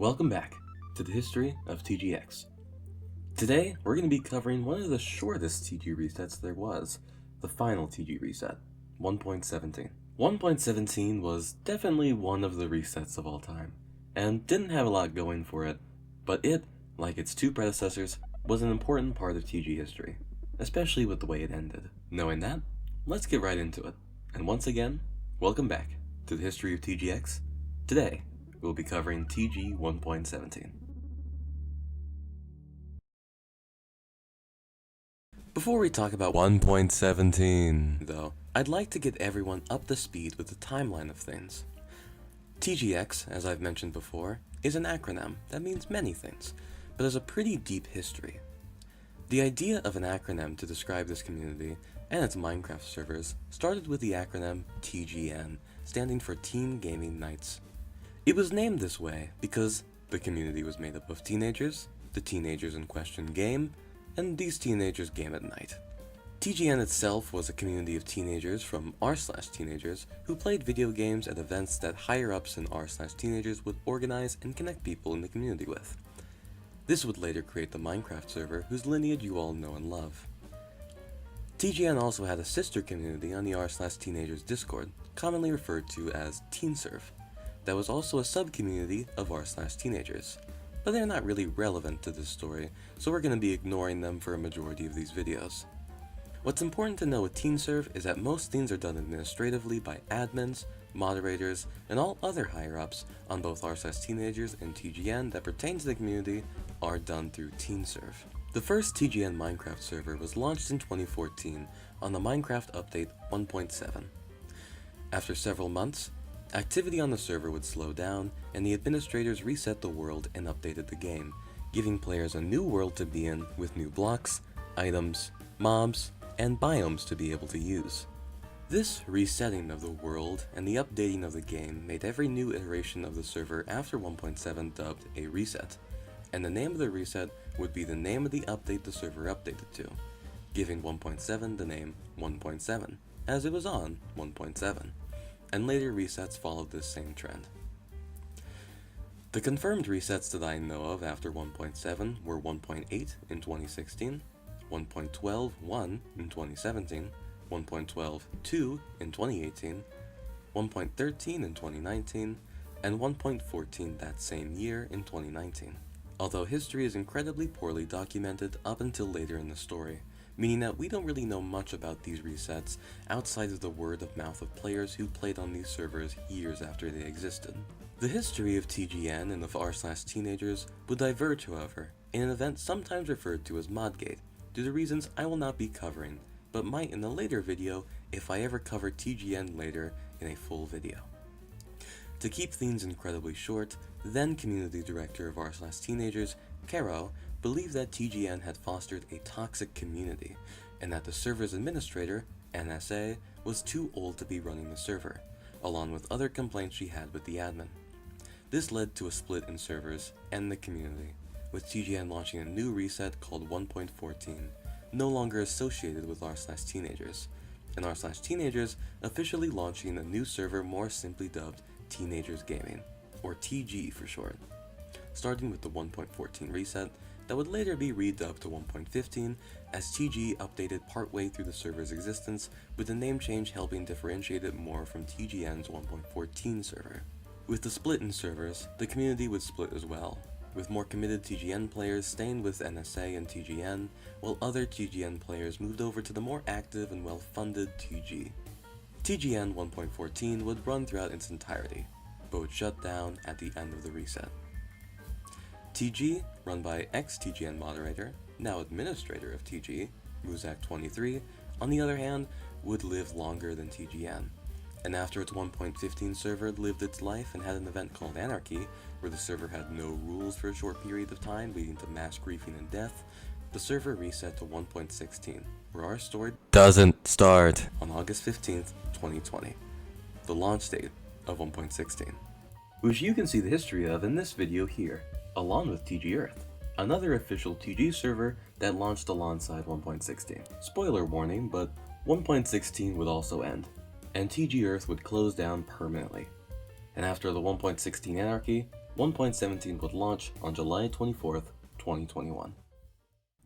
Welcome back to the history of TGX. Today, we're going to be covering one of the shortest TG resets there was, the final TG reset, 1.17. 1.17 was definitely one of the resets of all time, and didn't have a lot going for it, but it, like its two predecessors, was an important part of TG history, especially with the way it ended. Knowing that, let's get right into it. And once again, welcome back to the history of TGX. Today, we'll be covering TG 1.17. Before we talk about 1.17, though, I'd like to get everyone up to speed with the timeline of things. TGX, as I've mentioned before, is an acronym that means many things, but has a pretty deep history. The idea of an acronym to describe this community and its Minecraft servers started with the acronym TGN, standing for Teen Gaming Nights. It was named this way because the community was made up of teenagers, the teenagers in question game, and these teenagers game at night. TGN itself was a community of teenagers from r/teenagers who played video games at events that higher-ups in r/teenagers would organize and connect people in the community with. This would later create the Minecraft server whose lineage you all know and love. TGN also had a sister community on the r/teenagers Discord, commonly referred to as TeenServe, that was also a sub-community of r/teenagers, but they're not really relevant to this story, so we're going to be ignoring them for a majority of these videos. What's important to know with TeenServe is that most things are done administratively by admins, moderators, and all other higher-ups on both r/teenagers and TGN that pertain to the community are done through TeenServe. The first TGN Minecraft server was launched in 2014 on the Minecraft update 1.7. After several months, activity on the server would slow down, and the administrators reset the world and updated the game, giving players a new world to be in with new blocks, items, mobs, and biomes to be able to use. This resetting of the world and the updating of the game made every new iteration of the server after 1.7 dubbed a reset, and the name of the reset would be the name of the update the server updated to, giving 1.7 the name 1.7, as it was on 1.7. And later resets followed this same trend. The confirmed resets that I know of after 1.7 were 1.8 in 2016, 1.12.1 in 2017, 1.12.2 in 2018, 1.13 in 2019, and 1.14 that same year in 2019. Although history is incredibly poorly documented up until later in the story, meaning that we don't really know much about these resets outside of the word of mouth of players who played on these servers years after they existed. The history of TGN and of r/teenagers would diverge, however, in an event sometimes referred to as Modgate, due to reasons I will not be covering, but might in a later video if I ever cover TGN later in a full video. To keep things incredibly short, then community director of r/teenagers, Caro, believed that TGN had fostered a toxic community, and that the server's administrator, NSA, was too old to be running the server, along with other complaints she had with the admin. This led to a split in servers and the community, with TGN launching a new reset called 1.14, no longer associated with r/teenagers, and r/teenagers officially launching a new server more simply dubbed Teenagers Gaming, or TG for short, starting with the 1.14 reset that would later be redubbed to 1.15 as TG updated partway through the server's existence, with the name change helping differentiate it more from TGN's 1.14 server. With the split in servers, the community would split as well, with more committed TGN players staying with NSA and TGN, while other TGN players moved over to the more active and well-funded TG. TGN 1.14 would run throughout its entirety, but would shut down at the end of the reset. TG, run by ex-TGN moderator, now administrator of TG, Muzak23, on the other hand, would live longer than TGN, and after its 1.15 server lived its life and had an event called Anarchy, where the server had no rules for a short period of time leading to mass griefing and death, the server reset to 1.16, where our story doesn't start on August 15th, 2020, the launch date of 1.16, which you can see the history of in this video here, along with TG Earth, another official TG server that launched alongside 1.16. Spoiler warning, but 1.16 would also end, and TG Earth would close down permanently. And after the 1.16 anarchy, 1.17 would launch on July 24th, 2021.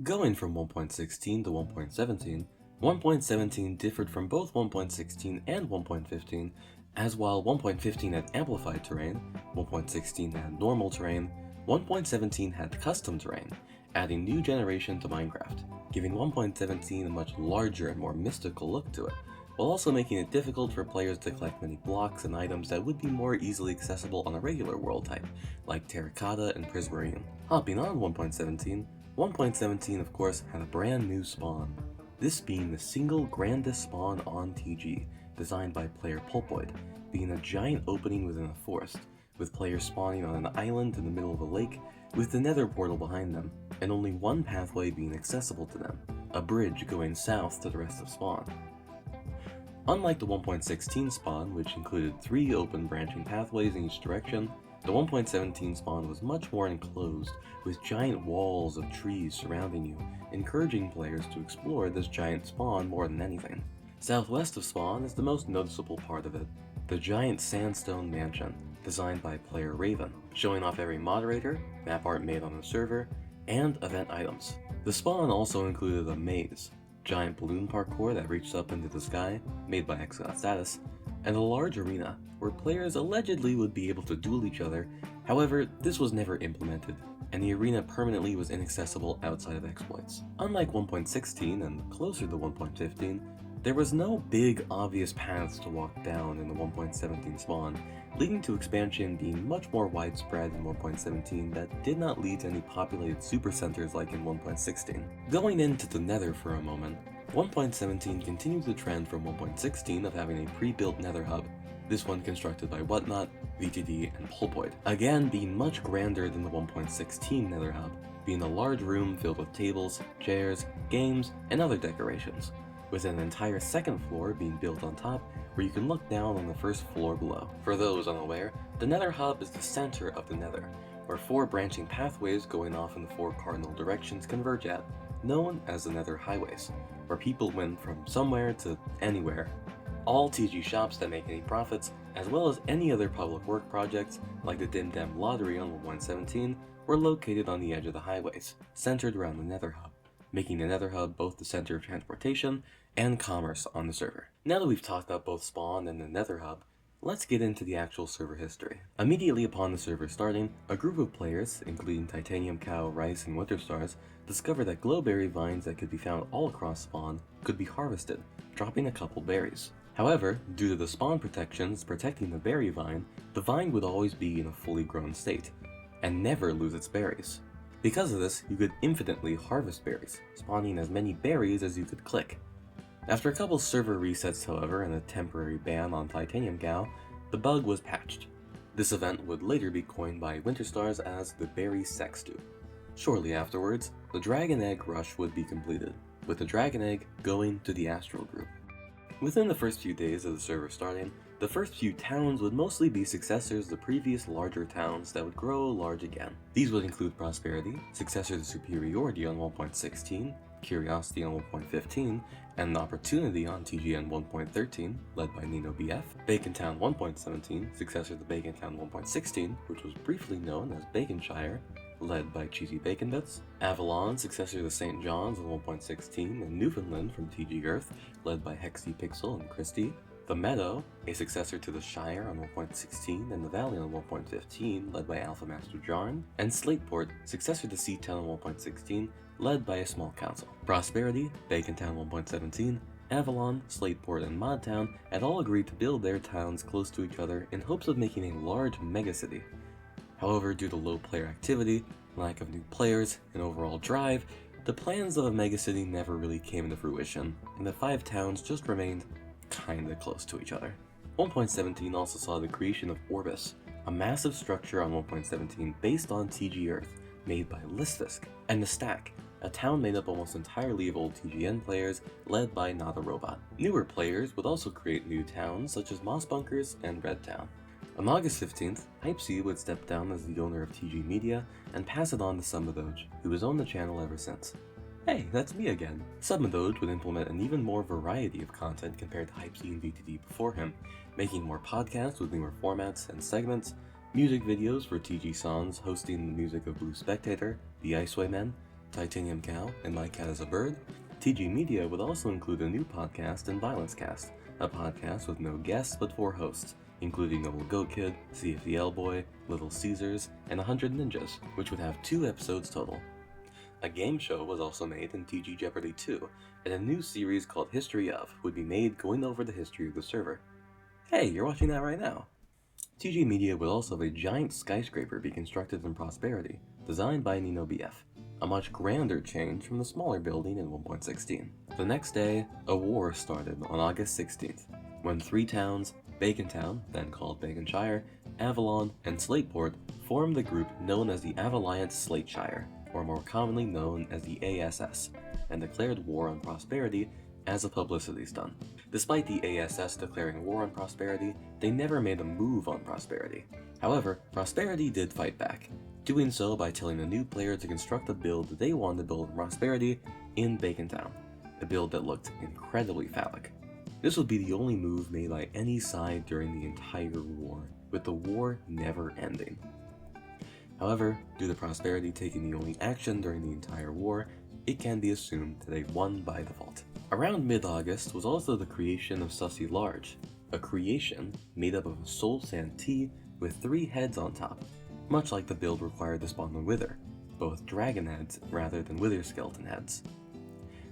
Going from 1.16 to 1.17, 1.17 differed from both 1.16 and 1.15, as while 1.15 had amplified terrain, 1.16 had normal terrain, 1.17 had custom terrain, adding new generation to Minecraft, giving 1.17 a much larger and more mystical look to it, while also making it difficult for players to collect many blocks and items that would be more easily accessible on a regular world type, like Terracotta and Prismarine. Hopping on 1.17, 1.17 of course had a brand new spawn, this being the single grandest spawn on TG, designed by player Pulpoid, being a giant opening within a forest, with players spawning on an island in the middle of a lake, with the nether portal behind them, and only one pathway being accessible to them, a bridge going south to the rest of spawn. Unlike the 1.16 spawn, which included 3 open branching pathways in each direction, the 1.17 spawn was much more enclosed, with giant walls of trees surrounding you, encouraging players to explore this giant spawn more than anything. Southwest of spawn is the most noticeable part of it, the giant sandstone mansion, designed by player Raven, showing off every moderator, map art made on the server, and event items. The spawn also included a maze, giant balloon parkour that reached up into the sky, made by HexdePixel, and a large arena, where players allegedly would be able to duel each other. However, this was never implemented, and the arena permanently was inaccessible outside of exploits. Unlike 1.16 and closer to 1.15, there was no big obvious paths to walk down in the 1.17 spawn, leading to expansion being much more widespread in 1.17 that did not lead to any populated supercenters like in 1.16. Going into the nether for a moment, 1.17 continues the trend from 1.16 of having a pre-built nether hub, this one constructed by Whatnot, VTD, and Pulpoid, again being much grander than the 1.16 nether hub, being a large room filled with tables, chairs, games, and other decorations, with an entire second floor being built on top where you can look down on the first floor below. For those unaware, the nether hub is the center of the nether, where 4 branching pathways going off in the 4 cardinal directions converge at, known as the nether highways, where people went from somewhere to anywhere. All TG shops that make any profits, as well as any other public work projects like the Dim Dem Lottery on 1.17, were located on the edge of the highways, centered around the nether hub, making the nether hub both the center of transportation and commerce on the server. Now that we've talked about both spawn and the nether hub, let's get into the actual server history. Immediately upon the server starting, a group of players, including titaniumcow, Rice, and WinterStars, discovered that glowberry vines that could be found all across spawn could be harvested, dropping a couple berries. However, due to the spawn protections protecting the berry vine, the vine would always be in a fully grown state, and never lose its berries. Because of this, you could infinitely harvest berries, spawning as many berries as you could click. After a couple server resets, however, and a temporary ban on titaniumcow, the bug was patched. This event would later be coined by WinterStars as the Berry Sex Stew. Shortly afterwards, the Dragon Egg Rush would be completed, with the Dragon Egg going to the Astral Group. Within the first few days of the server starting, the first few towns would mostly be successors to previous larger towns that would grow large again. These would include Prosperity, successor to Superiority on 1.16, Curiosity on 1.15, and Opportunity on TGN 1.13, led by Ninobf, Bacontown 1.17, successor to Bacontown 1.16, which was briefly known as Baconshire, led by Cheesy Bacon Bits, Avalon, successor to St. John's on 1.16, and Newfoundland from TG Earth, led by HexdePixel and Christie, The Meadow, a successor to the Shire on 1.16 and the Valley on 1.15, led by Alpha Master Jarn, and Slateport, successor to Seatown on 1.16, led by a small council. Prosperity, Bacontown 1.17, Avalon, Slateport, and Modtown had all agreed to build their towns close to each other in hopes of making a large megacity. However, due to low player activity, lack of new players, and overall drive, the plans of a megacity never really came into fruition, and the 5 towns just remained kinda close to each other. 1.17 also saw the creation of Orbis, a massive structure on 1.17 based on TG Earth, made by Listfisk, and the Stack, a town made up almost entirely of old TGN players, led by Not a Robot. Newer players would also create new towns such as Moss Bunkers and Red Town. On August 15th, Hypesy would step down as the owner of TG Media and pass it on to Submadoge, who has owned the channel ever since. Hey, that's me again. Submadoge would implement an even more variety of content compared to Hypesy and VTD before him, making more podcasts with newer formats and segments, Music videos for TG songs hosting the music of Blue Spectator, The Icewaymen, titaniumcow, and My Cat is a Bird. TG Media would also include a new podcast and Violence Cast, a podcast with no guests but 4 hosts, including Ovalgoat Kid, CFDL Little Caesars, and 100 Ninjas, which would have 2 episodes total. A game show was also made in TG Jeopardy 2, and a new series called History Of would be made going over the history of the server. Hey, you're watching that right now! TG Media would also have a giant skyscraper be constructed in Prosperity, designed by Ninobf, a much grander change from the smaller building in 1.16. The next day, a war started on August 16th, when 3 towns, Bacontown, then called Baconshire, Avalon, and Slateport, formed the group known as the Avalliant Slateshire, or more commonly known as the ASS, and declared war on Prosperity as a publicity stunt. Despite the ASS declaring war on Prosperity, they never made a move on Prosperity. However, Prosperity did fight back, doing so by telling a new player to construct a build that they wanted to build in Prosperity in Bacontown, a build that looked incredibly phallic. This would be the only move made by any side during the entire war, with the war never ending. However, due to Prosperity taking the only action during the entire war, it can be assumed that they won by default. Around mid-August was also the creation of Sussy Large, a creation made up of a soul sand tea with 3 heads on top, much like the build required to spawn the Wither, both dragon heads rather than Wither skeleton heads.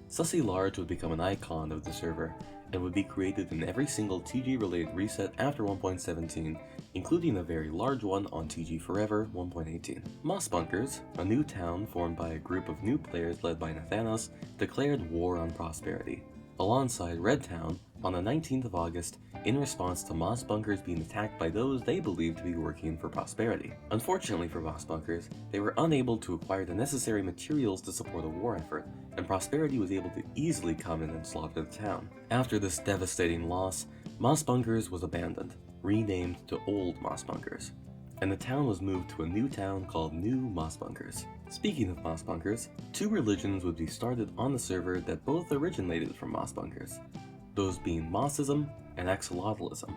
Sussy Large would become an icon of the server, and would be created in every single TG-related reset after 1.17, including a very large one on TG Forever 1.18. Moss Bunkers, a new town formed by a group of new players led by Nathanos, declared war on Prosperity, alongside Red Town on the 19th of August in response to Moss Bunkers being attacked by those they believed to be working for Prosperity. Unfortunately for Moss Bunkers, they were unable to acquire the necessary materials to support a war effort, and Prosperity was able to easily come in and slaughter the town. After this devastating loss, Moss Bunkers was abandoned, renamed to Old Moss Bunkers, and the town was moved to a new town called New Moss Bunkers. Speaking of Moss Bunkers, 2 religions would be started on the server that both originated from Moss Bunkers, those being Mossism and Axolotlism.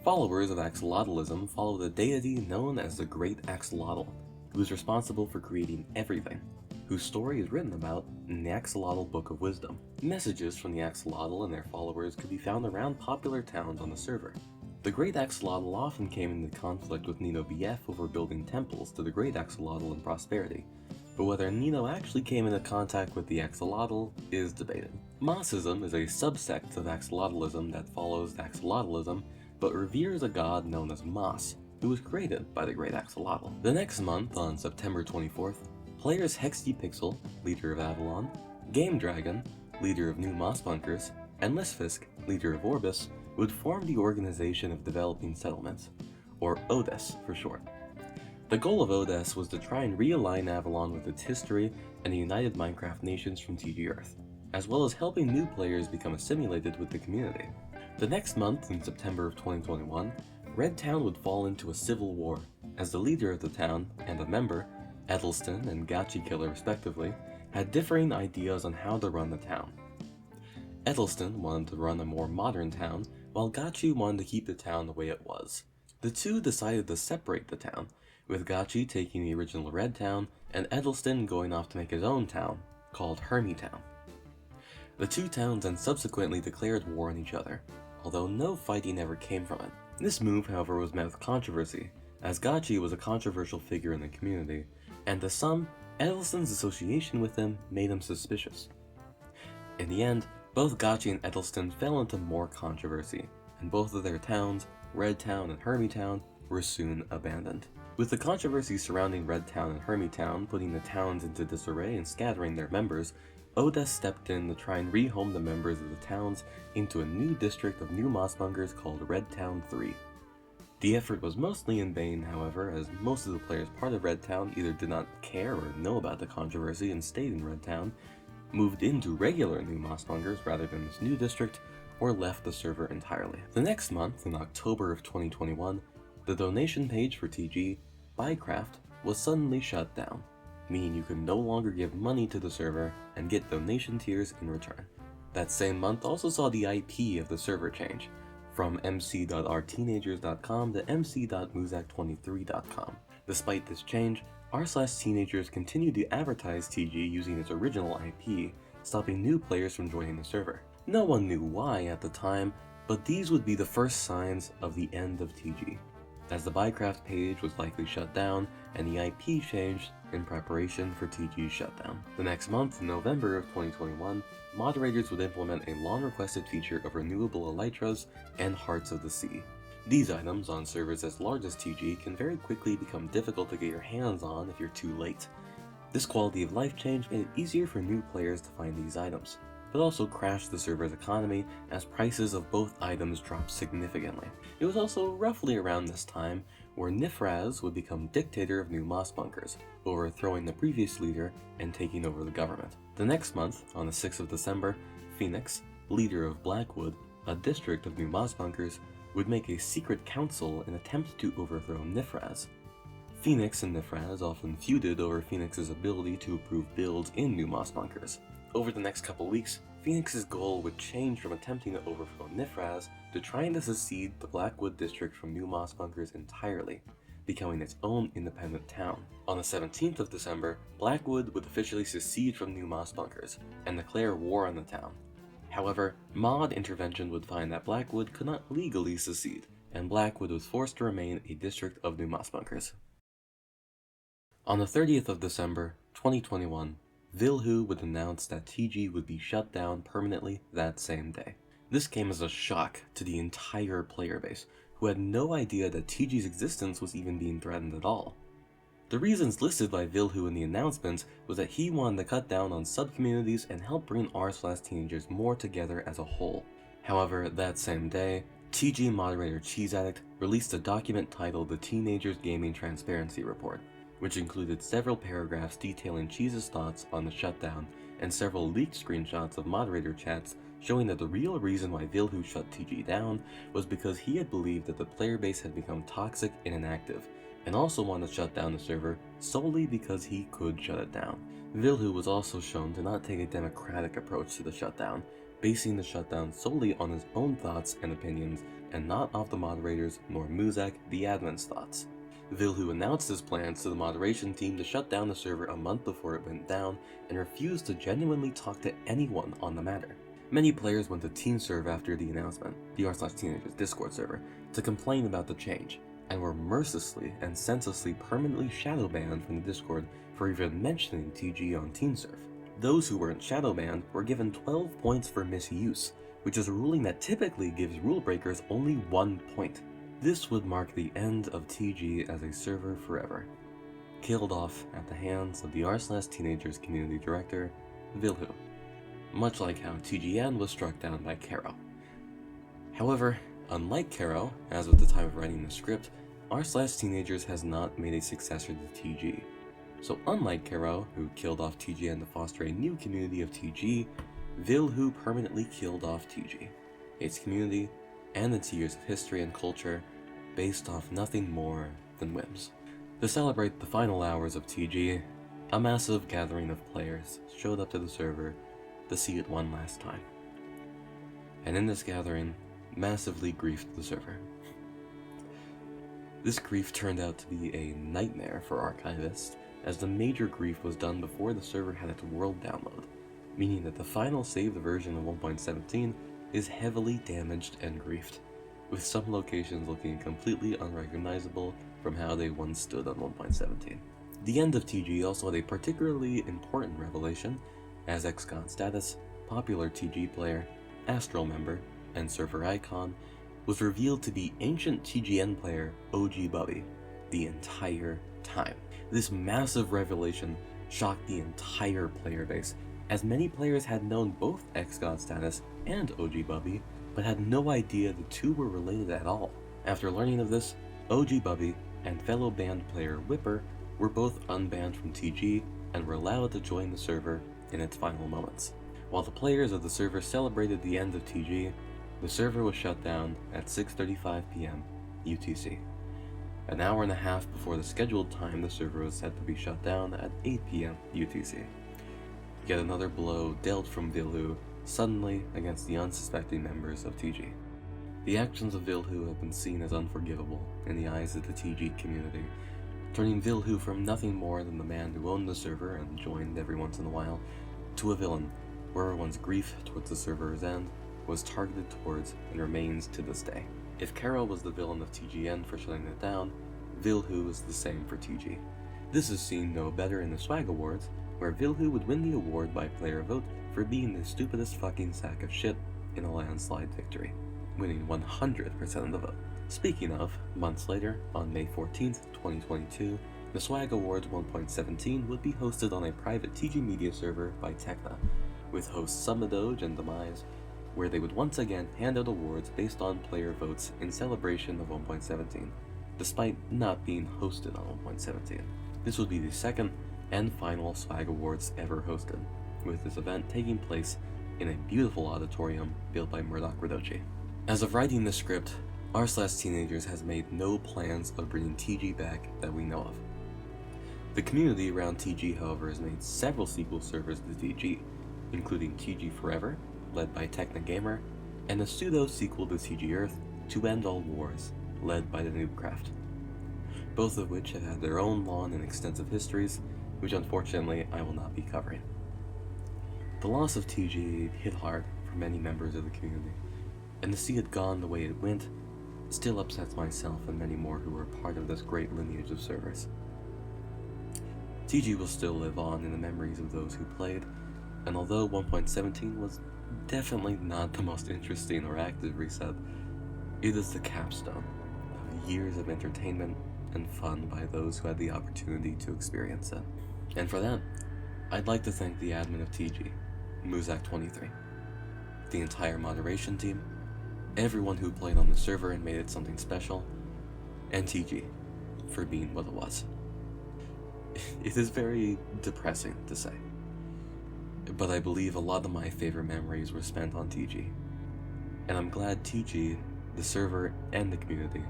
Followers of Axolotlism follow the deity known as the Great Axolotl, who is responsible for creating everything, whose story is written about in the Axolotl Book of Wisdom. Messages from the Axolotl and their followers could be found around popular towns on the server. The Great Axolotl often came into conflict with Ninobf over building temples to the Great Axolotl in Prosperity, but whether Nino actually came into contact with the Axolotl is debated. Mossism is a subsect of Axolotlism that follows Axolotlism, but reveres a god known as Moss, who was created by the Great Axolotl. The next month, on September 24th, players HexdePixel, leader of Avalon, Game Dragon, leader of New Moss Bunkers, and Lisfisk, leader of Orbis, would form the Organization of Developing Settlements, or ODS for short. The goal of ODS was to try and realign Avalon with its history and the United Minecraft Nations from TG Earth, as well as helping new players become assimilated with the community. The next month, in September of 2021, Red Town would fall into a civil war, as the leader of the town and a member, Edelston and Gachi Killer respectively, had differing ideas on how to run the town. Edelston wanted to run a more modern town, while Gachi wanted to keep the town the way it was. The two decided to separate the town, with Gachi taking the original Red Town and Edelston going off to make his own town, called Hermitown. The 2 towns then subsequently declared war on each other, although no fighting ever came from it. This move, however, was met with controversy, as Gachi was a controversial figure in the community, and to some, Edelston's association with him made him suspicious. In the end, both Gachi and Edelston fell into more controversy, and both of their towns, Red Town and Hermitown, were soon abandoned. With the controversy surrounding Red Town and Hermitown putting the towns into disarray and scattering their members, ODS stepped in to try and rehome the members of the towns into a new district of New Moss Bunkers called Red Town 3. The effort was mostly in vain, however, as most of the players part of Red Town either did not care or know about the controversy and stayed in Red Town, moved into regular New Moss Bunkers rather than this new district, or left the server entirely. The next month, in October of 2021, the donation page for TG, Bycraft, was suddenly shut down, meaning you could no longer give money to the server and get donation tiers in return. That same month also saw the IP of the server change, from mc.rteenagers.com to mc.muzak23.com. Despite this change, r/teenagers continued to advertise TG using its original IP, stopping new players from joining the server. No one knew why at the time, but these would be the first signs of the end of TG, as the Bycraft page was likely shut down and the IP changed in preparation for TG's shutdown. The next month, in November of 2021, moderators would implement a long-requested feature of renewable elytras and Hearts of the Sea. These items on servers as large as TG can very quickly become difficult to get your hands on if you're too late. This quality of life change made it easier for new players to find these items, but also crashed the server's economy as prices of both items dropped significantly. It was also roughly around this time where Nifraz would become dictator of New Moss Bunkers, overthrowing the previous leader and taking over the government. The next month, on the 6th of December, Phoenix, leader of Blackwood, a district of New Moss Bunkers, would make a secret council in attempt to overthrow Nifraz. Phoenix and Nifraz often feuded over Phoenix's ability to approve builds in New Moss Bunkers. Over the next couple weeks, Phoenix's goal would change from attempting to overthrow Nifraz to trying to secede the Blackwood district from New Moss Bunkers entirely, becoming its own independent town. On the 17th of December, Blackwood would officially secede from New Moss Bunkers and declare war on the town. However, mod intervention would find that Blackwood could not legally secede, and Blackwood was forced to remain a district of New Moss Bunkers. On the 30th of December, 2021, Vilhu would announce that TG would be shut down permanently that same day. This came as a shock to the entire player base, who had no idea that TG's existence was even being threatened at all. The reasons listed by Vilhu in the announcement was that he wanted to cut down on sub-communities and help bring r/teenagers more together as a whole. However, that same day, TG moderator Cheese Addict released a document titled the Teenagers Gaming Transparency Report, which included several paragraphs detailing Cheese's thoughts on the shutdown and several leaked screenshots of moderator chats showing that the real reason why Vilhu shut TG down was because he had believed that the player base had become toxic and inactive, and also wanted to shut down the server solely because he could shut it down. Vilhu was also shown to not take a democratic approach to the shutdown, basing the shutdown solely on his own thoughts and opinions and not off the moderators nor Muzak, the admin's thoughts. Vilhu announced his plans to the moderation team to shut down the server a month before it went down and refused to genuinely talk to anyone on the matter. Many players went to TeamServe after the announcement, the r/teenagers Discord server, to complain about the change, and were mercilessly and senselessly permanently shadow banned from the Discord for even mentioning TG on TeamServe. Those who weren't shadow banned were given 12 points for misuse, which is a ruling that typically gives rule breakers only 1 point. This would mark the end of TG as a server forever, killed off at the hands of the r/teenagers community director, Vilhu, much like how TGN was struck down by Caro. However, unlike Caro, as of the time of writing the script, r/teenagers has not made a successor to TG. So unlike Caro, who killed off TGN to foster a new community of TG, Vilhu permanently killed off TG, its community, and its years of history and culture based off nothing more than whims. To celebrate the final hours of TG, a massive gathering of players showed up to the server to see it one last time. And in this gathering, massively griefed the server. This grief turned out to be a nightmare for archivists, as the major grief was done before the server had its world download, meaning that the final saved version of 1.17 is heavily damaged and griefed, with some locations looking completely unrecognizable from how they once stood on 1.17. The end of TG also had a particularly important revelation, as ex-god status, popular TG player, Astral member, and server icon was revealed to be ancient TGN player OG Bubby the entire time. This massive revelation shocked the entire player base, as many players had known both ex-god status and OG Bubby, but had no idea the two were related at all. After learning of this, OG Bubby and fellow banned player Whipper were both unbanned from TG and were allowed to join the server in its final moments. While the players of the server celebrated the end of TG, the server was shut down at 6:35 PM UTC. An hour and a half before the scheduled time the server was set to be shut down at 8 PM UTC. Yet another blow dealt from Vilhu suddenly against the unsuspecting members of TG. The actions of Vilhu have been seen as unforgivable in the eyes of the TG community, turning Vilhu from nothing more than the man who owned the server and joined every once in a while, to a villain, where everyone's grief towards the server's end was targeted towards and remains to this day. If Carol was the villain of TGN for shutting it down, Vilhu is the same for TG. This is seen no better in the Swag Awards, where Vilhu would win the award by player vote for being the stupidest fucking sack of shit in a landslide victory, winning 100% of the vote. Speaking of, months later, on May 14th, 2022, the Swag Awards 1.17 would be hosted on a private TG Media server by Tekna, with hosts Submadoge and Demise, where they would once again hand out awards based on player votes in celebration of 1.17, despite not being hosted on 1.17. This would be the second and final Swag Awards ever hosted, with this event taking place in a beautiful auditorium built by Murdoch Radochi. As of writing the script, r/teenagers has made no plans of bringing TG back that we know of. The community around TG, however, has made several sequel servers to TG, including TG Forever, led by Techna Gamer, and a pseudo-sequel to TG Earth, To End All Wars, led by the Noobcraft, both of which have had their own long and extensive histories, which unfortunately I will not be covering. The loss of TG hit hard for many members of the community, and to see it gone the way it went still upsets myself and many more who are part of this great lineage of servers. TG will still live on in the memories of those who played, and although 1.17 was definitely not the most interesting or active reset, it is the capstone of years of entertainment and fun by those who had the opportunity to experience it. And for that, I'd like to thank the admin of TG, Muzak23, the entire moderation team, everyone who played on the server and made it something special, and TG for being what it was. It is very depressing to say, but I believe a lot of my favorite memories were spent on TG, and I'm glad TG, the server, and the community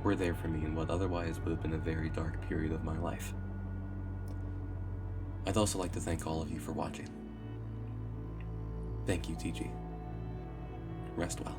were there for me in what otherwise would have been a very dark period of my life. I'd also like to thank all of you for watching. Thank you, TG. Rest well.